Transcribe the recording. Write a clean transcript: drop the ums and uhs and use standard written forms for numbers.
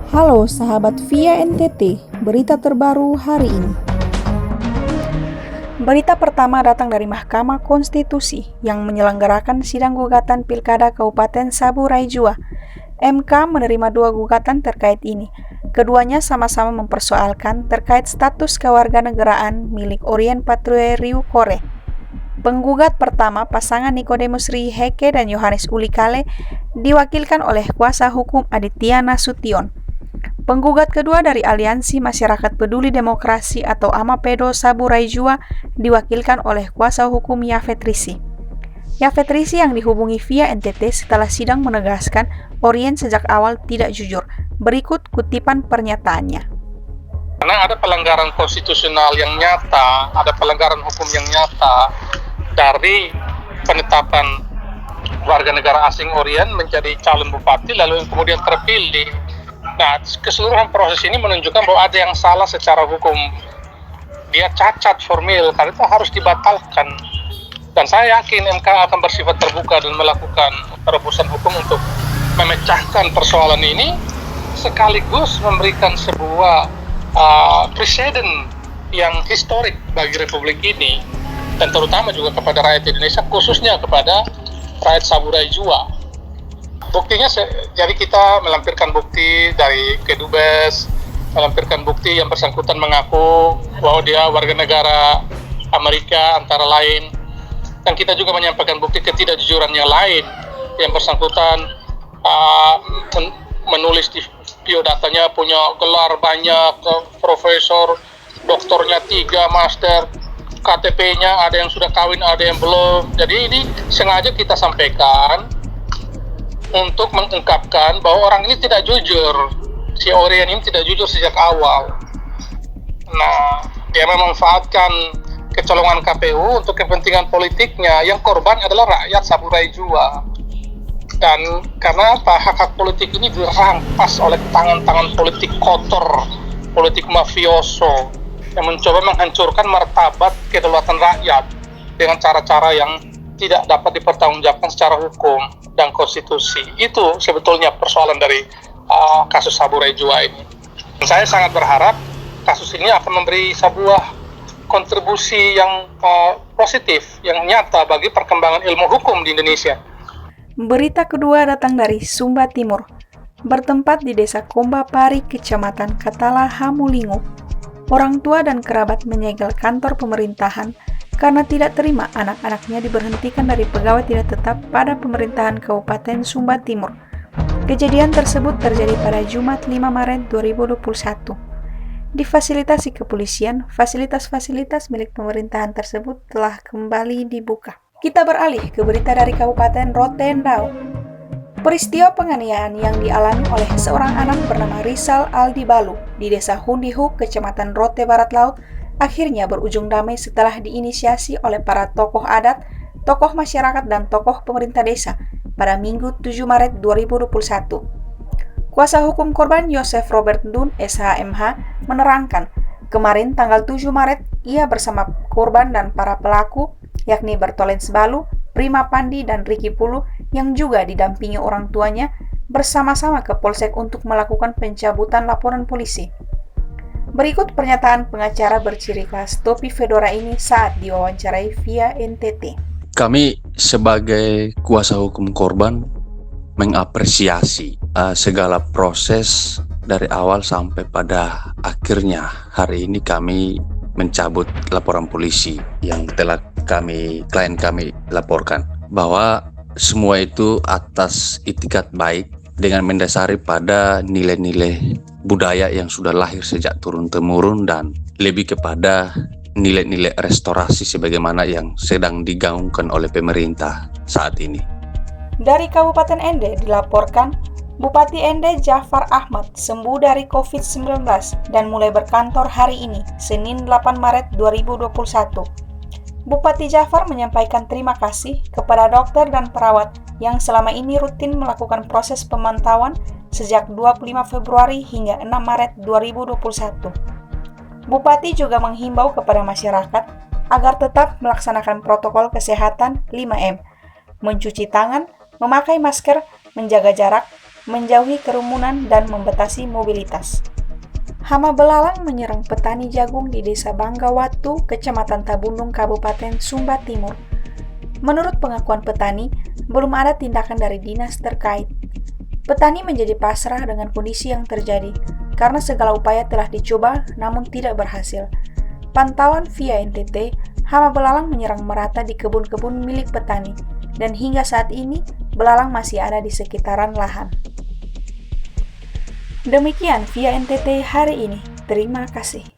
Halo sahabat Via NTT, berita terbaru hari ini. Berita pertama datang dari Mahkamah Konstitusi yang menyelenggarakan sidang gugatan Pilkada Kabupaten Saburai Jua. MK menerima 2 gugatan terkait ini. Keduanya sama-sama mempersoalkan terkait status kewarganegaraan milik Orien Patrue Riu Kore. Penggugat pertama, pasangan Nikodemus Riheke dan Yohanes Ulikale, diwakilkan oleh kuasa hukum Aditya Nasution. Penggugat kedua dari Aliansi Masyarakat Peduli Demokrasi atau AMAPEDO Saburai Jua diwakilkan oleh kuasa hukum Yafet Risi. Yafet Risi yang dihubungi via NTT setelah sidang menegaskan Orien sejak awal tidak jujur. Berikut kutipan pernyataannya. Karena ada pelanggaran konstitusional yang nyata, ada pelanggaran hukum yang nyata dari penetapan warga negara asing Orien menjadi calon bupati lalu yang kemudian terpilih. Nah, keseluruhan proses ini menunjukkan bahwa ada yang salah secara hukum. Dia cacat formil, karena itu harus dibatalkan. Dan saya yakin MK akan bersifat terbuka dan melakukan terobosan hukum untuk memecahkan persoalan ini, sekaligus memberikan sebuah presiden yang historik bagi Republik ini, dan terutama juga kepada rakyat Indonesia, khususnya kepada rakyat Saburai Jua. Buktinya, jadi kita melampirkan bukti dari Kedubes, melampirkan bukti yang bersangkutan mengaku bahwa dia warga negara Amerika antara lain, dan kita juga menyampaikan bukti ketidakjujuran yang lain yang bersangkutan menulis di biodatanya punya gelar banyak, profesor, doktornya 3, master, KTP-nya ada yang sudah kawin, ada yang belum. Jadi ini sengaja kita sampaikan untuk mengungkapkan bahwa orang ini tidak jujur. Si Orien ini tidak jujur sejak awal. Nah, dia memanfaatkan kecolongan KPU untuk kepentingan politiknya. Yang korban adalah rakyat Saburai Jua. Dan karena apa? Hak-hak politik ini dirampas oleh tangan-tangan politik kotor, politik mafioso, yang mencoba menghancurkan martabat kedaulatan rakyat dengan cara-cara yang tidak dapat dipertanggungjawabkan secara hukum dan konstitusi. Itu sebetulnya persoalan dari kasus Saburai Jua ini. Dan saya sangat berharap kasus ini akan memberi sebuah kontribusi yang positif, yang nyata bagi perkembangan ilmu hukum di Indonesia. Berita kedua datang dari Sumba Timur, bertempat di Desa Komba Pari, Kecamatan Katala, Hamulingo. Orang tua dan kerabat menyegel kantor pemerintahan karena tidak terima anak-anaknya diberhentikan dari pegawai tidak tetap pada pemerintahan Kabupaten Sumba Timur. Kejadian tersebut terjadi pada Jumat 5 Maret 2021. Difasilitasi kepolisian, fasilitas-fasilitas milik pemerintahan tersebut telah kembali dibuka. Kita beralih ke berita dari Kabupaten Rotendao. Peristiwa penganiayaan yang dialami oleh seorang anak bernama Rizal Aldi Balu di Desa Hundihu, Kecamatan Rote Barat Laut, akhirnya berujung damai setelah diinisiasi oleh para tokoh adat, tokoh masyarakat, dan tokoh pemerintah desa pada Minggu 7 Maret 2021. Kuasa hukum korban Yosef Robert Dun, SHMH, menerangkan, kemarin tanggal 7 Maret, ia bersama korban dan para pelaku, yakni Bertolens Balu, Prima Pandi, dan Ricky Pulu, yang juga didampingi orang tuanya, bersama-sama ke Polsek untuk melakukan pencabutan laporan polisi. Berikut pernyataan pengacara berciri khas topi fedora ini saat diwawancarai via NTT. Kami sebagai kuasa hukum korban mengapresiasi segala proses dari awal sampai pada akhirnya hari ini kami mencabut laporan polisi yang telah klien kami laporkan, bahwa semua itu atas itikat baik dengan mendasari pada nilai-nilai budaya yang sudah lahir sejak turun-temurun dan lebih kepada nilai-nilai restorasi sebagaimana yang sedang digaungkan oleh pemerintah saat ini. Dari Kabupaten Ende dilaporkan, Bupati Ende Jafar Ahmad sembuh dari COVID-19 dan mulai berkantor hari ini, Senin 8 Maret 2021. Bupati Jafar menyampaikan terima kasih kepada dokter dan perawat yang selama ini rutin melakukan proses pemantauan sejak 25 Februari hingga 6 Maret 2021. Bupati juga menghimbau kepada masyarakat agar tetap melaksanakan protokol kesehatan 5M, mencuci tangan, memakai masker, menjaga jarak, menjauhi kerumunan dan membatasi mobilitas. Hama belalang menyerang petani jagung di Desa Banggawatu, Kecamatan Tabundung, Kabupaten Sumba Timur. Menurut pengakuan petani, belum ada tindakan dari dinas terkait. Petani menjadi pasrah dengan kondisi yang terjadi, karena segala upaya telah dicoba namun tidak berhasil. Pantauan via NTT, hama belalang menyerang merata di kebun-kebun milik petani, dan hingga saat ini belalang masih ada di sekitaran lahan. Demikian via NTT hari ini. Terima kasih.